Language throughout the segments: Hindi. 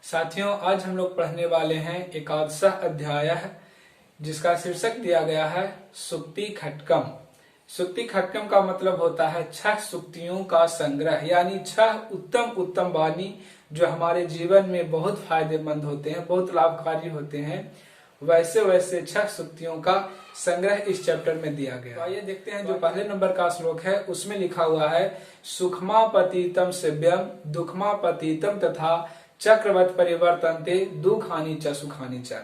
साथियों, आज हम लोग पढ़ने वाले हैं एकादश अध्याय जिसका शीर्षक दिया गया है सुक्ति खटकम। सुक्ति खटकम का मतलब होता है 6 सुक्तियों का संग्रह, यानी 6 उत्तम उत्तम वाणी जो हमारे जीवन में बहुत फायदेमंद होते हैं, बहुत लाभकारी होते हैं। वैसे वैसे 6 सुक्तियों का संग्रह इस चैप्टर में दिया गया। तो आइए देखते हैं, जो पहले नंबर का श्लोक है उसमें लिखा हुआ है सुखमा पतितम सेव्यम दुखमा पतितम तथा चक्रवत परिवर्तनते दुखानी च सुखानी च।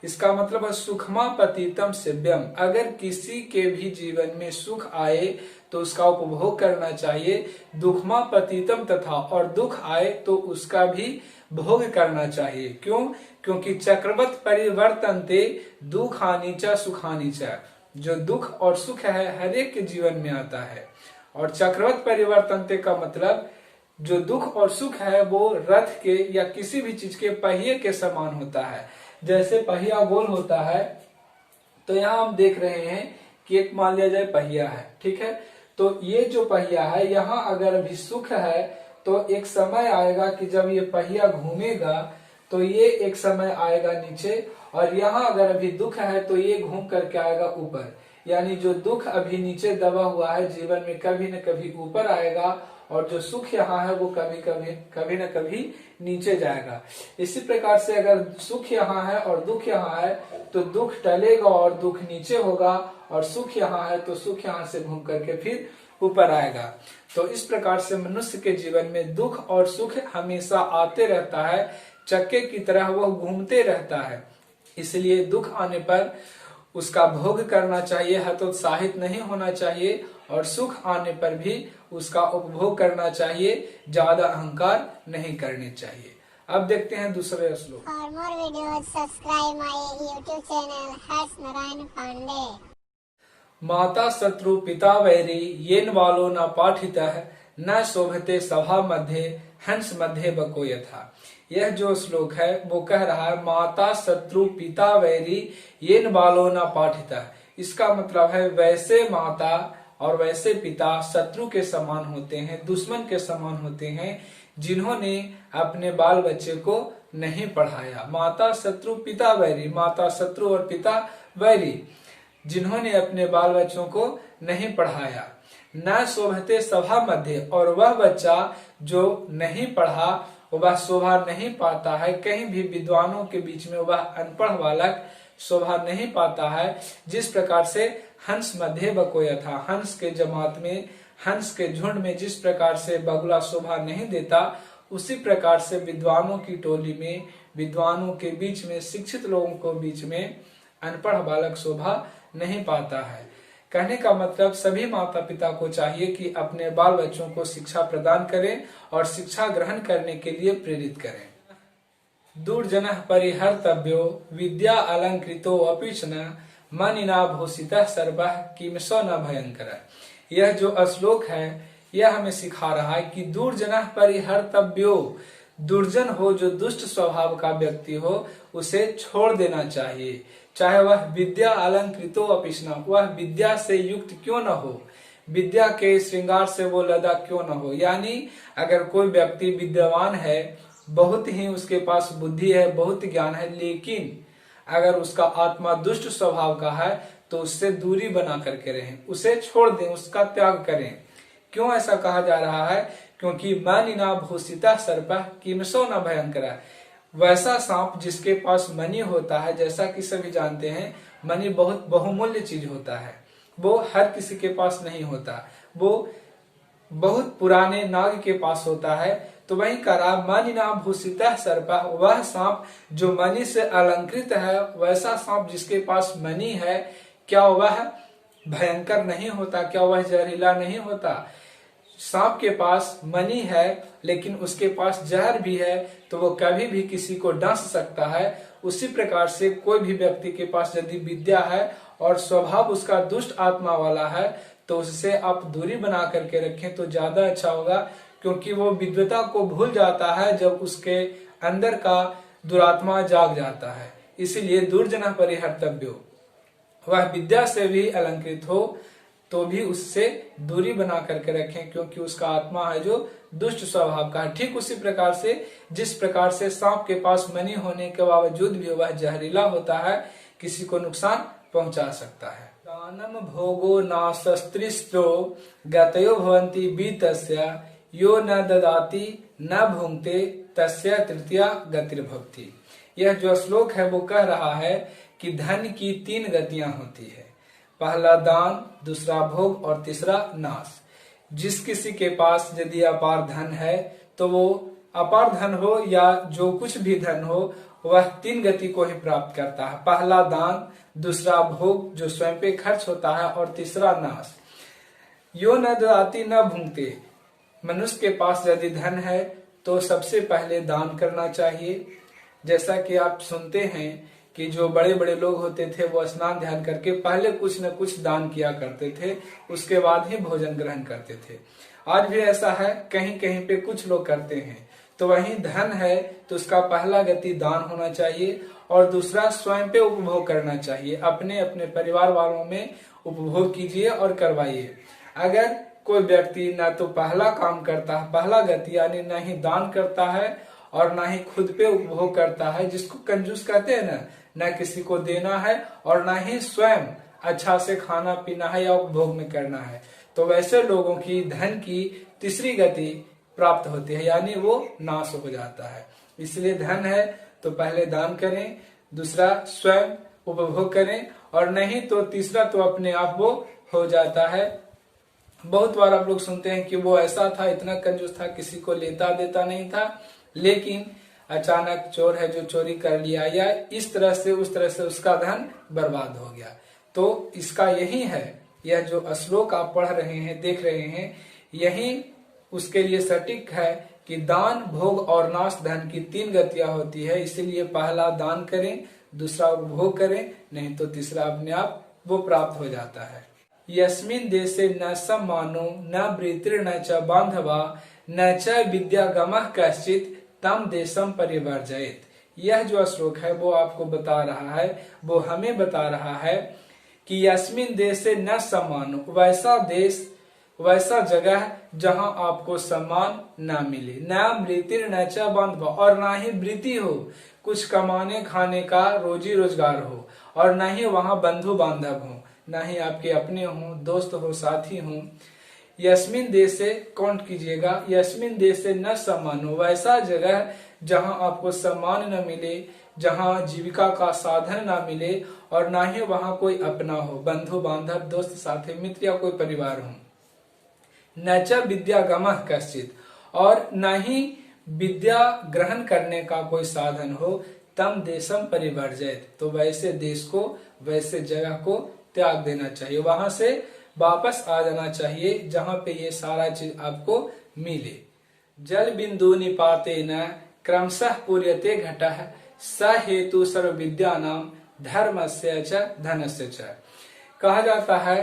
इसका मतलब है सुखमा पतितम सेव्यम, अगर किसी के भी जीवन में सुख आए तो उसका उपभोग करना चाहिए। दुखमा पतितम तथा, और दुख आए तो उसका भी भोग करना चाहिए। क्यों? क्योंकि चक्रवत परिवर्तनते दुखानी च सुखानी च। जो दुख और सुख है हर एक के जीवन में आता है, और चक्रवत परिवर्तनते का मतलब जो दुख और सुख है वो रथ के या किसी भी चीज के पहिए के समान होता है। जैसे पहिया गोल होता है, तो यहाँ हम देख रहे हैं कि एक मान लिया जाए पहिया है, ठीक है। तो ये जो पहिया है, यहाँ अगर अभी सुख है तो एक समय आएगा कि जब ये पहिया घूमेगा तो ये एक समय आएगा नीचे, और यहाँ अगर अभी दुख है तो ये घूम करके आएगा ऊपर। यानी जो दुख अभी नीचे दबा हुआ है जीवन में कभी न कभी ऊपर आएगा, और जो सुख यहाँ है वो कभी न कभी नीचे जाएगा। इसी प्रकार से अगर सुख यहाँ है और दुख यहाँ है तो दुख टलेगा और दुख नीचे होगा, और सुख यहाँ है तो सुख यहाँ से घूम करके फिर ऊपर आएगा। तो इस प्रकार से मनुष्य के जीवन में दुख और सुख हमेशा आते रहता है, चक्के की तरह वह घूमते रहता है। इसलिए दुख आने पर उसका भोग करना चाहिए, हतोत्साहित नहीं होना चाहिए, और सुख आने पर भी उसका उपभोग करना चाहिए, ज्यादा अहंकार नहीं करने चाहिए। अब देखते हैं दूसरे श्लोक। For more videos, subscribe my YouTube channel Harsh Narayan Pandey. माता शत्रु पिता वैरी येन वालो न पाठितः न शोभते सभा मध्य हंस मध्य बको यथा। यह जो श्लोक है वो कह रहा है माता शत्रु पिता वैरी येन वालो न पाठितः। इसका मतलब है वैसे माता और वैसे पिता शत्रु के समान होते हैं, दुश्मन के समान होते हैं, जिन्होंने अपने बाल बच्चे को नहीं पढ़ाया। माता शत्रु पिता वैरी, माता शत्रु और पिता वैरी, जिन्होंने अपने बाल बच्चों को नहीं पढ़ाया। न शोभते सभा मध्य, और वह बच्चा जो नहीं पढ़ा वह शोभा नहीं पाता है, कहीं भी विद्वानों के बीच में वह अनपढ़ बालक शोभा नहीं पाता है। जिस प्रकार से हंस मध्य बको यथा, हंस के जमात में, हंस के झुंड में जिस प्रकार से बगुला शोभा नहीं देता, उसी प्रकार से विद्वानों की टोली में, विद्वानों के बीच में, शिक्षित लोगों को बीच में अनपढ़ बालक शोभा नहीं पाता है। कहने का मतलब सभी माता पिता को चाहिए कि अपने बाल बच्चों को शिक्षा प्रदान करें और शिक्षा ग्रहण करने के लिए प्रेरित करें। दूरजनः परिहर्तव्यो विद्या अलंकृतो अपिच न मनिना भूषितः सर्वः किमसो न भयंकर। यह जो श्लोक है यह हमें सिखा रहा है कि दूरजनः परिहर्तव्यो, दुर्जन हो, जो दुष्ट स्वभाव का व्यक्ति हो, उसे छोड़ देना चाहिए, चाहे वह विद्या अलंकृतो अपिष्णा, वह विद्या से युक्त क्यों न हो, विद्या के श्रृंगार से वो लदा क्यों न हो। यानी अगर कोई व्यक्ति विद्यावान है, बहुत ही उसके पास बुद्धि है, बहुत ज्ञान है, लेकिन अगर उसका आत्मा दुष्ट स्वभाव का है तो उससे दूरी बना करके रहें, उसे छोड़ दें, उसका त्याग करें। क्यों ऐसा कहा जा रहा है? क्योंकि मनिना भूषिता सर्पः किमसो न भयंकर। वैसा सांप जिसके पास मणि होता है, जैसा कि सभी जानते हैं मणि बहुत बहुमूल्य चीज होता है, वो हर किसी के पास नहीं होता, वो बहुत पुराने नाग के पास होता है। तो वही करा मनिना भूषितः सर्पः, वह सांप जो मणि से अलंकृत है, वैसा सांप जिसके पास मणि है, क्या वह भयंकर नहीं होता? क्या वह जहरीला नहीं होता? सांप के पास मणि है लेकिन उसके पास जहर भी है, तो वो कभी भी किसी को डस सकता है। उसी प्रकार से कोई भी व्यक्ति के पास यदि विद्या है और स्वभाव उसका दुष्ट आत्मा वाला है तो उससे आप दूरी बना करके रखें तो ज्यादा अच्छा होगा, क्योंकि वो विद्वता को भूल जाता है जब उसके अंदर का दुरात्मा जाग जाता है। इसीलिए दूरजनः परिहर्तव्यो, वह विद्या से भी अलंकृत हो तो भी उससे दूरी बना करके रखें, क्योंकि उसका आत्मा है जो दुष्ट स्वभाव का है। ठीक उसी प्रकार से जिस प्रकार से सांप के पास मनी होने के बावजूद भी वह जहरीला होता है, किसी को नुकसान पहुंचा सकता है। दानम भोगो नाशस्त्रिस्तो गतयो भवन्ति बीतस्य यो न ददाति न भुंक्ते तस्य तृतीया गतिर्भवति। यह जो श्लोक है वो कह रहा है कि धन की 3 गतियां होती है। पहला दान, दूसरा भोग और तीसरा नाश। जिस किसी के पास यदि अपार धन है तो वो अपार धन हो या जो कुछ भी धन हो वह 3 गति को ही प्राप्त करता है। पहला दान, दूसरा भोग जो स्वयं पे खर्च होता है और तीसरा नाश। यो न ददाति न भुंक्ते। मनुष्य के पास यदि धन है तो सबसे पहले दान करना चाहिए। जैसा कि आप सुनते हैं कि जो बड़े बड़े लोग होते थे वो स्नान ध्यान करके पहले कुछ न कुछ दान किया करते थे, उसके बाद ही भोजन ग्रहण करते थे। आज भी ऐसा है, कहीं कहीं पे कुछ लोग करते हैं। तो वहीं धन है तो उसका पहला गति दान होना चाहिए और दूसरा स्वयं पे उपभोग करना चाहिए। अपने अपने परिवार वालों में उपभोग कीजिए और करवाइए। अगर कोई व्यक्ति ना तो पहला काम करता है, पहला गति यानी न ही दान करता है और ना ही खुद पे उपभोग करता है, जिसको कंजूस कहते हैं ना किसी को देना है और ना ही स्वयं अच्छा से खाना पीना है या उपभोग में करना है, तो वैसे लोगों की धन की तीसरी गति प्राप्त होती है, यानी वो नाश हो जाता है। इसलिए धन है तो पहले दान करें, दूसरा स्वयं उपभोग करें और नहीं तो तीसरा तो अपने आप वो हो जाता है। बहुत बार आप लोग सुनते हैं कि वो ऐसा था, इतना कंजूस था, किसी को लेता देता नहीं था, लेकिन अचानक चोर है जो चोरी कर लिया या इस तरह से उस तरह से उसका धन बर्बाद हो गया। तो इसका यही है, यह जो श्लोक आप पढ़ रहे हैं, देख रहे हैं, यही उसके लिए सटीक है कि दान, भोग और नाश धन की 3 गतियां होती है। इसीलिए पहला दान करें, दूसरा उपभोग करें, नहीं तो तीसरा अपने आप वो प्राप्त हो जाता है। यस्मिन् देशे न सम्मानो न वृत्तिर्न च बांधवा न च विद्यागमः कश्चित् तम देशम परिवर्जयेत्। यह जो श्लोक है वो आपको बता रहा है, वो हमें बता रहा है कि यस्मिन् देशे न सम्मानो, वैसा देश, वैसा जगह जहां आपको सम्मान ना मिले, न वृत्तिर्न च बांधवा, और ना ही वृत्ति हो, कुछ कमाने खाने का रोजी रोजगार हो, और ना ही वहां बंधु बांधव हो, ना ही आपके अपने हो, दोस्त हो, साथी हो। यस्मिन देश से काउंट कीजिएगा, यस्मिन देश से न सम्मानो, वैसा जगह जहां आपको सम्मान न मिले, जहां जीविका का साधन ना मिले और ना ही वहां कोई अपना हो, बंधु बांधव, दोस्त साथी, मित्र या कोई परिवार हो। न च विद्यागमः कश्चित्, और न ही विद्या ग्रहण करने का कोई साधन हो, तम देशम परिवर्जयेत्, तो वैसे देश को, वैसे जगह को त्याग देना चाहिए, वहां से वापस आ जाना चाहिए जहां पे ये सारा चीज आपको मिले। जल बिंदु निपातेन क्रमशः पूर्यते घटः स हेतु सर्व विद्यानाम धर्मस्य च धनस्य च। कहा जाता है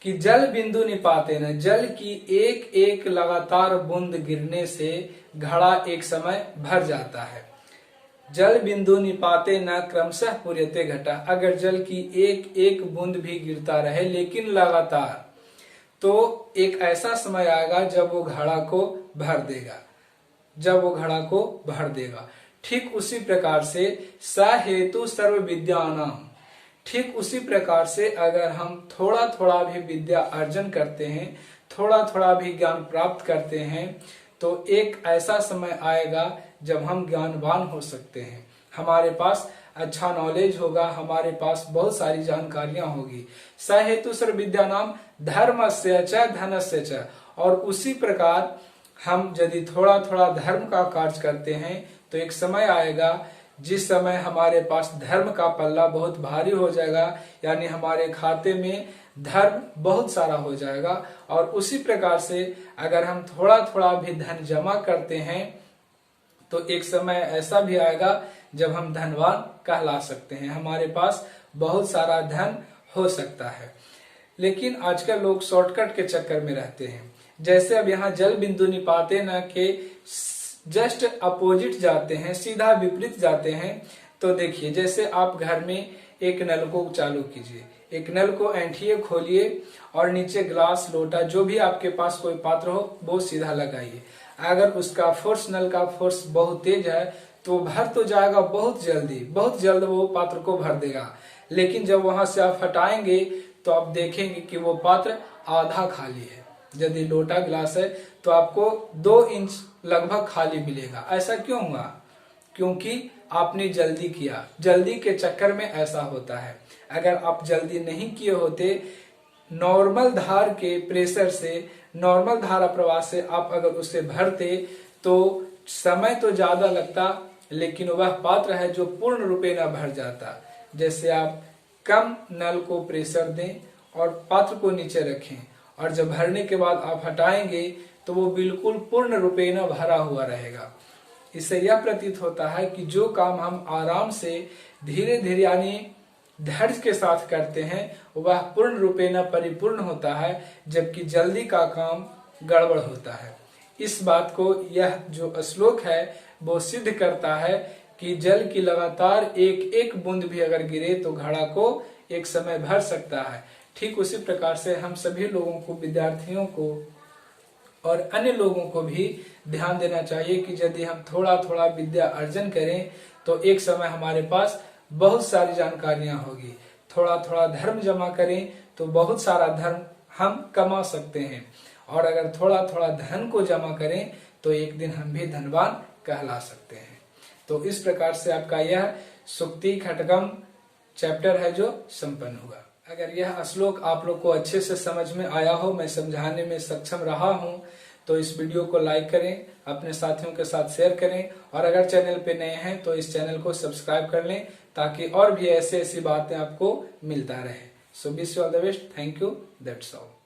कि जल बिंदु निपातेन, जल की एक एक लगातार बूंद गिरने से घड़ा एक समय भर जाता है। जल बिंदु निपाते न क्रमशः पूर्यते घटा, अगर जल की एक एक बूंद भी गिरता रहे लेकिन लगातार, तो एक ऐसा समय आएगा जब वो घड़ा को भर देगा, जब वो घड़ा को भर देगा। ठीक उसी प्रकार से स हेतु सर्व विद्यानाम, ठीक उसी प्रकार से अगर हम थोड़ा थोड़ा भी विद्या अर्जन करते हैं, थोड़ा थोड़ा भी ज्ञान प्राप्त करते हैं, तो एक ऐसा समय आएगा जब हम ज्ञानवान हो सकते हैं, हमारे पास अच्छा नॉलेज होगा, हमारे पास बहुत सारी जानकारियां होगी। स हेतु सर्व विद्यानाम धर्मस्य च धनस्य च, और उसी प्रकार हम यदि थोड़ा थोड़ा धर्म का कार्य करते हैं तो एक समय आएगा जिस समय हमारे पास धर्म का पल्ला बहुत भारी हो जाएगा, यानी हमारे खाते में धर्म बहुत सारा हो जाएगा। और उसी प्रकार से अगर हम थोड़ा थोड़ा भी धन जमा करते हैं तो एक समय ऐसा भी आएगा जब हम धनवान कहला सकते हैं, हमारे पास बहुत सारा धन हो सकता है। लेकिन आजकल लोग शॉर्टकट के चक्कर में रहते हैं। जैसे अब यहाँ जल बिंदु निपाते न के जस्ट अपोजिट जाते हैं, सीधा विपरीत जाते हैं। तो देखिए, जैसे आप घर में एक नल को चालू कीजिए, एक नल को ऐंठिए, खोलिए और नीचे ग्लास, लोटा, जो भी आपके पास कोई पात्र हो वो सीधा लगाइए। अगर उसका फोर्स, नल का फोर्स बहुत तेज है तो भर तो जाएगा बहुत जल्दी, बहुत जल्द वो पात्र को भर देगा। लेकिन जब वहां से आप हटाएंगे तो आप देखेंगे कि वो पात्र आधा खाली है। यदि लोटा गिलास है तो आपको 2 इंच लगभग खाली मिलेगा। ऐसा क्यों हुआ? क्योंकि आपने जल्दी किया, जल्दी के चक्कर में ऐसा होता है। अगर आप जल्दी नहीं किए होते, नॉर्मल धार के प्रेशर से, नॉर्मल धारा प्रवाह से आप अगर उसे भरते तो समय तो ज्यादा लगता, लेकिन वह पात्र है जो पूर्ण रूपे न भर जाता। जैसे आप कम नल को प्रेशर दें और पात्र को नीचे रखें और जब भरने के बाद आप हटाएंगे तो वो बिल्कुल पूर्ण रूपे न भरा हुआ रहेगा। इससे यह प्रतीत होता है कि जो काम हम आराम से, धीरे धीरे यानी धैर्य के साथ करते हैं वह पूर्ण रूपे न परिपूर्ण होता है, जबकि जल्दी का काम गड़बड़ होता है। इस बात को यह जो श्लोक है वो सिद्ध करता है कि जल की लगातार एक एक बूंद भी अगर गिरे तो घड़ा को एक समय भर सकता है। ठीक उसी प्रकार से हम सभी लोगों को, विद्यार्थियों को और अन्य लोगों को भी ध्यान देना चाहिए कि यदि हम थोड़ा थोड़ा विद्या अर्जन करें तो एक समय हमारे पास बहुत सारी जानकारियां होगी। थोड़ा थोड़ा धर्म जमा करें तो बहुत सारा धर्म हम कमा सकते हैं, और अगर थोड़ा थोड़ा धन को जमा करें तो एक दिन हम भी धनवान कहला सकते हैं। तो इस प्रकार से आपका यह सुक्ति खटकम चैप्टर है जो संपन्न हुआ। अगर यह श्लोक आप लोग को अच्छे से समझ में आया हो, मैं समझाने में सक्षम रहा हूं, तो इस वीडियो को लाइक करें, अपने साथियों के साथ शेयर करें, और अगर चैनल पे नए हैं तो इस चैनल को सब्सक्राइब कर लें ताकि और भी ऐसी बातें आपको मिलता रहे। So wish you all the best. Thank you. That's all.